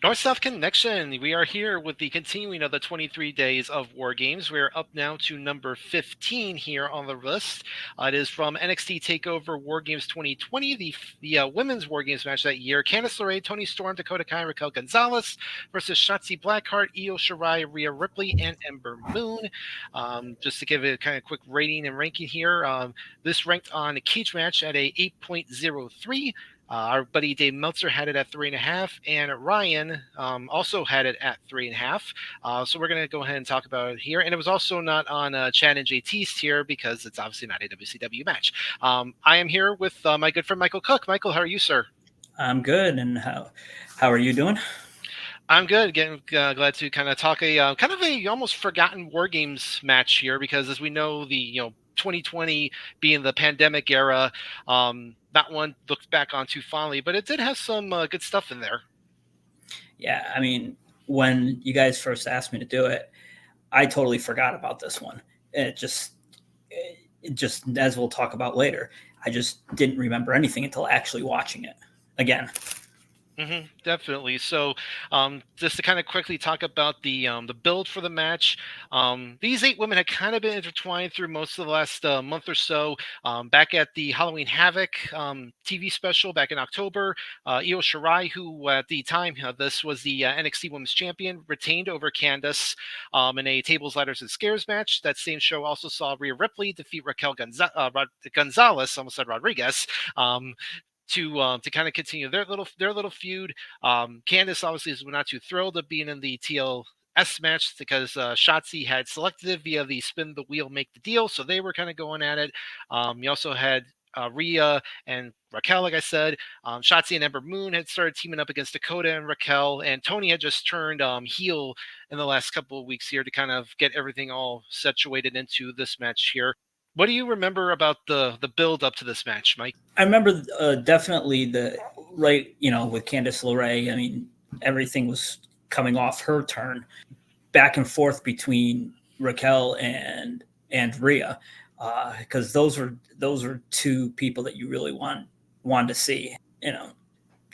North-South Connection. We are here with the continuing of the 23 days of War Games. We're up now to number 15 here on the list. It is from NXT TakeOver WarGames 2020, the women's War Games match that year. Candice LeRae, Toni Storm, Dakota Kai, Raquel Gonzalez versus Shotzi Blackheart, Io Shirai, Rhea Ripley, and Ember Moon. Just to give it a kind of quick rating and ranking here, this ranked on a cage match at a 8.03. Our buddy Dave Meltzer had it at 3.5, and Ryan also had it at 3.5. So we're going to go ahead and talk about it here. And it was also not on Chad and JT's tier because it's obviously not a WCW match. I am here with my good friend Michael Cook. Michael, how are you, sir? I'm good. And how are you doing? I'm good. Again, glad to kind of talk a kind of a almost forgotten War Games match here because, as we know, the 2020 being the pandemic era, that one looked back on too fondly, but it did have some good stuff in there. Yeah, I mean, when you guys first asked me to do it, I totally forgot about this one. It just as we'll talk about later, I just didn't remember anything until actually watching it again. Definitely. So, just to kind of quickly talk about the build for the match, these 8 women had kind of been intertwined through most of the last month or so. Back at the Halloween Havoc TV special back in October, Io Shirai, who at the time this was the NXT Women's Champion, retained over Candice in a tables, ladders, and scares match. That same show also saw Rhea Ripley defeat Raquel Gonzalez, almost said Rodriguez. To kind of continue their little feud. Candice obviously is not too thrilled of being in the TLS match because Shotzi had selected it via the spin the wheel, make the deal. So they were kind of going at it. You also had Rhea and Raquel, like I said. Shotzi and Ember Moon had started teaming up against Dakota and Raquel, and Tony had just turned heel in the last couple of weeks here to kind of get everything all situated into this match here. What do you remember about the build up to this match, Mike? I remember definitely with Candice LeRae. I mean, everything was coming off her turn, back and forth between Raquel and Rhea, because those were two people that you really wanted to see.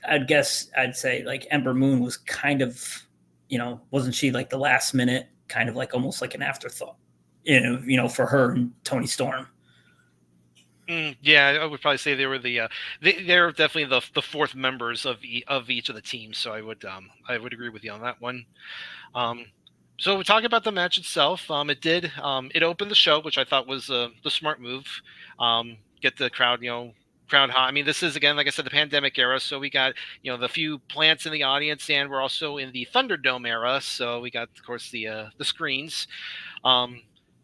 I'd say like Ember Moon was kind of, wasn't she like the last minute, kind of like almost like an afterthought, for her and Toni Storm. Yeah, I would probably say they were they're definitely the fourth members of each of the teams. So I would agree with you on that one. So we're talking about the match itself. It opened the show, which I thought was the smart move. Get the crowd hot. I mean, this is, again, like I said, the pandemic era, so we got the few plants in the audience, and we're also in the Thunderdome era, so we got, of course, the screens.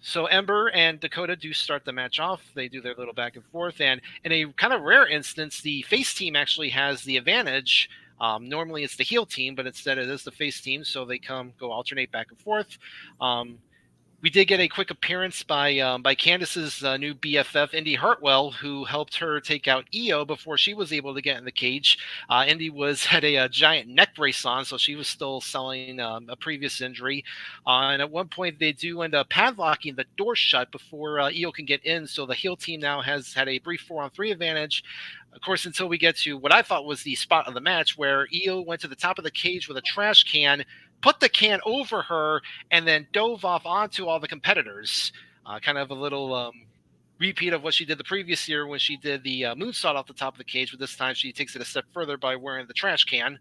So Ember and Dakota do start the match off. They do their little back and forth, and in a kind of rare instance, the face team actually has the advantage. Normally it's the heel team, but instead it is the face team, so they go alternate back and forth. We did get a quick appearance by Candice's new BFF, Indy Hartwell, who helped her take out Io before she was able to get in the cage. Indy had a giant neck brace on, so she was still selling a previous injury. And at one point, they do end up padlocking the door shut before Io can get in, so the heel team now has had a brief 4-on-3 advantage. Of course, until we get to what I thought was the spot of the match where Io went to the top of the cage with a trash can, put the can over her, and then dove off onto all the competitors. Kind of a little repeat of what she did the previous year when she did the moonsault off the top of the cage, but this time she takes it a step further by wearing the trash can.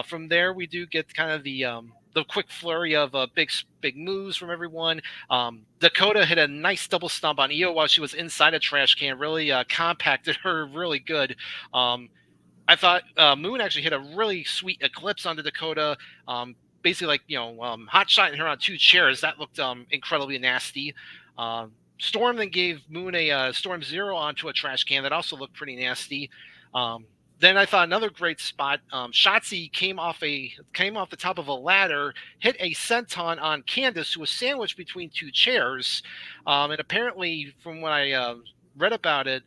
From there, we do get kind of the quick flurry of big moves from everyone. Dakota hit a nice double stomp on Io while she was inside a trash can, really compacted her really good. I thought Moon actually hit a really sweet eclipse onto Dakota, basically like hot shotting her on 2 chairs. That looked incredibly nasty. Storm then gave Moon a Storm Zero onto a trash can. That also looked pretty nasty. Then I thought another great spot. Shotzi came off the top of a ladder, hit a senton on Candice, who was sandwiched between 2 chairs. And apparently, from what I read about it,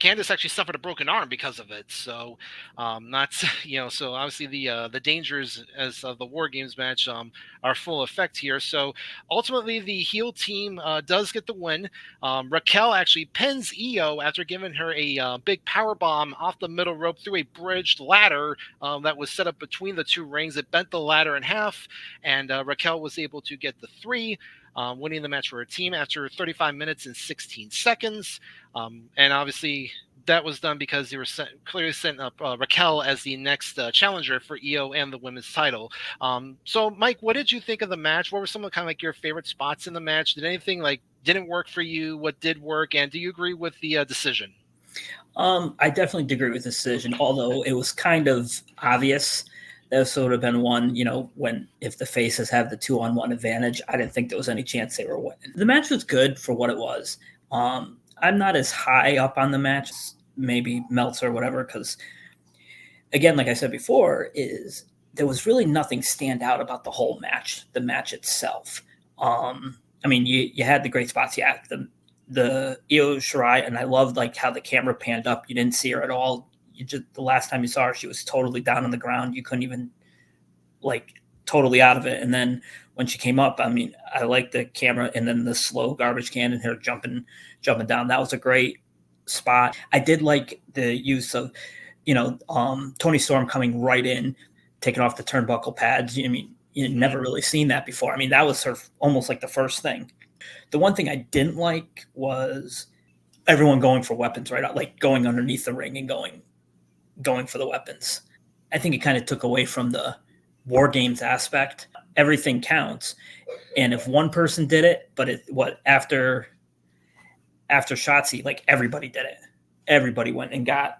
Candace actually suffered a broken arm because of it. So, not so obviously the dangers as of the War Games match are full effect here. So ultimately, the heel team does get the win. Raquel actually pins Io after giving her a big power bomb off the middle rope through a bridged ladder that was set up between the two rings. It bent the ladder in half, and Raquel was able to get the 3. Winning the match for her team after 35 minutes and 16 seconds. And obviously, that was done because they were clearly setting up Raquel as the next challenger for Io and the women's title. So, Mike, what did you think of the match? What were some of kind of like your favorite spots in the match? Did anything like didn't work for you? What did work? And do you agree with the decision? I definitely agree with the decision, although it was kind of obvious. This would have been one, when if the faces have the 2-on-1 advantage, I didn't think there was any chance they were winning. The match was good for what it was. I'm not as high up on the match, maybe Meltzer or whatever, because again, like I said before, there was really nothing stand out about the whole match, the match itself. You had the great spots. You had the Io Shirai, and I loved like how the camera panned up. You didn't see her at all. The last time you saw her, she was totally down on the ground. You couldn't even totally out of it. And then when she came up, I liked the camera and then the slow garbage can and her jumping down. That was a great spot. I did like the use of, Toni Storm coming right in, taking off the turnbuckle pads. You never really seen that before. That was sort of almost like the first thing. The one thing I didn't like was everyone going for weapons right out, like going underneath the ring and going for the weapons. I think it kind of took away from the War Games aspect. Everything counts, and if one person did it, but after Shotzi, like everybody did it. Everybody went and got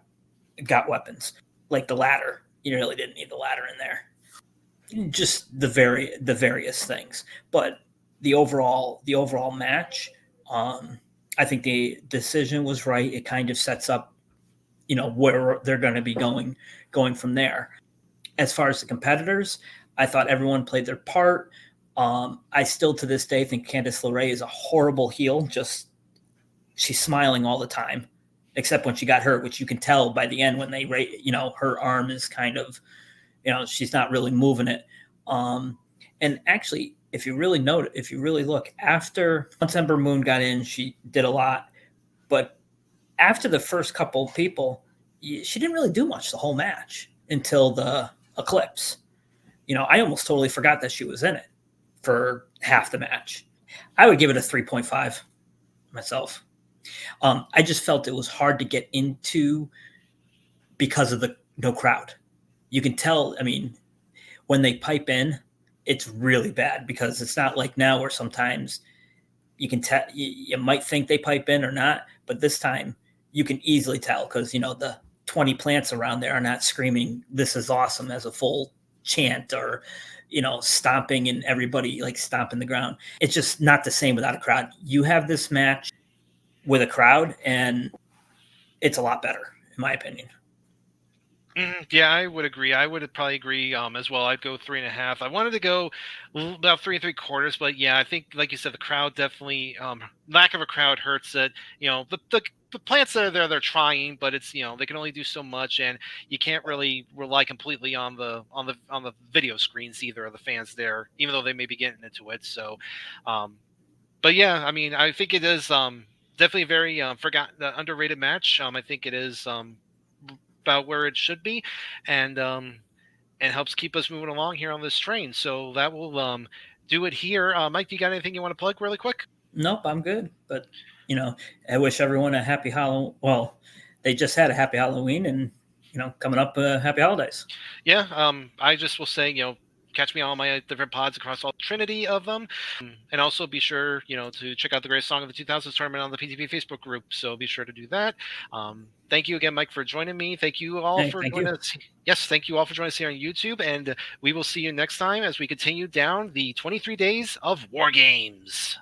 weapons, like the ladder. You really didn't need the ladder in there. Just the various things, but the overall match. I think the decision was right. It kind of sets up where they're going to be going from there. As far as the competitors, I thought everyone played their part. I still to this day think Candice LeRae is a horrible heel. Just she's smiling all the time, except when she got hurt, which you can tell by the end when they her arm is kind of, she's not really moving it. And actually, if you really look, once Ember Moon got in, she did a lot, but after the first couple people, she didn't really do much the whole match until the Eclipse. I almost totally forgot that she was in it for half the match. I would give it a 3.5 myself. I just felt it was hard to get into because of the no crowd. You can tell, when they pipe in, it's really bad because it's not like now where sometimes you can tell, you might think they pipe in or not, but this time you can easily tell because, the 20 plants around there are not screaming, "This is awesome," as a full chant or, stomping and everybody like stomping the ground. It's just not the same without a crowd. You have this match with a crowd and it's a lot better, in my opinion. Yeah, I would agree. I would probably agree as well. I'd go 3.5. I wanted to go about 3 3/4, but yeah, I think like you said, the crowd definitely lack of a crowd hurts it. The plants that are there, they're trying, but it's they can only do so much, and you can't really rely completely on the video screens either of the fans there, even though they may be getting into it. So, but yeah, I think it is definitely a very underrated match. I think it is about where it should be, and helps keep us moving along here on this train. So that will do it here. Mike, do you got anything you want to plug really quick? Nope, I'm good. But I wish everyone a happy Halloween. Well, they just had a happy Halloween, and coming up, happy holidays. Yeah, I just will say, catch me on all my different pods across all trinity of them, and also be sure to check out the greatest song of the 2000s tournament on the PTP Facebook group. So be sure to do that. Thank you again, Mike, for joining me. Thank you all for joining us. Yes, thank you all for joining us here on YouTube, and we will see you next time as we continue down the 23 days of War Games.